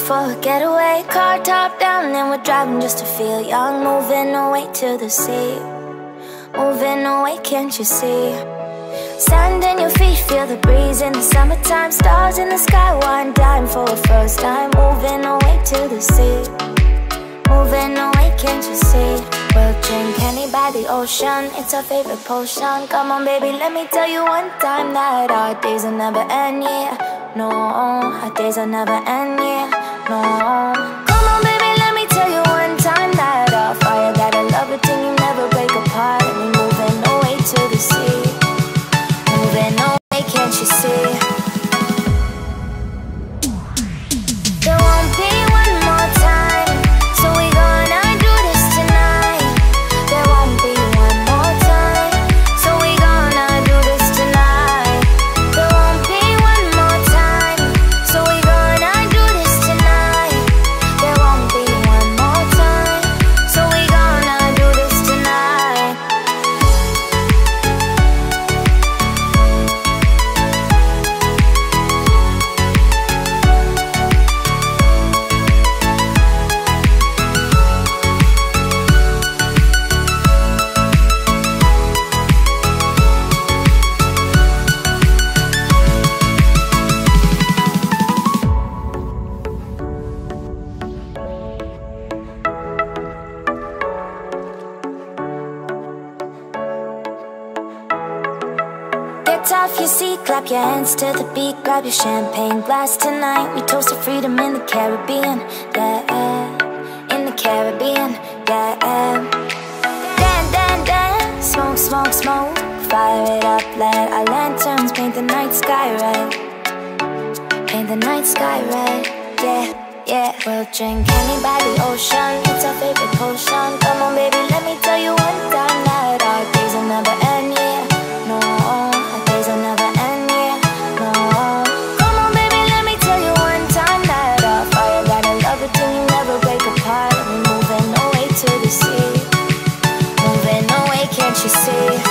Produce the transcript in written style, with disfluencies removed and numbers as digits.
for a getaway. Car top down and we're driving just to feel young. Moving away to the sea, moving away, can't you see? Sand in your feet, feel the breeze in the summertime. Stars in the sky, one dime for a first time. Moving away to the sea, moving away, can't you see? We'll drink honey by the ocean, it's our favorite potion. Come on baby, let me tell you one time that our days will never end, yeah. No, our days will never end, yeah. No. Come on baby, let me tell you one time that our fire got a love it till you never break apart. And we're moving away to the sea, moving away, can't you see? There won't be one more time, so we gonna do this tonight. There won't be one more time, so we gonna do this tonight. There won't be one more time, so we gonna do this tonight. There won't be one more time, so we gonna do this tonight. Get off your seat, clap your hands to the beat. Grab your champagne glass tonight. We toast to freedom in the Caribbean, yeah. In the Caribbean, yeah. Dance, dance, dance, smoke, smoke, smoke. Fire it up, let our lanterns paint the night sky red. Paint the night sky red, yeah, yeah. We'll drink honey by the ocean, it's our favorite potion. Come on baby, let me tell you one time that our days will never end, yeah. No, our days will never end, yeah. No. Come on baby, let me tell you one time that our fire got a love it till you never break apart. And we're moving away to the sea, moving away, can't you see?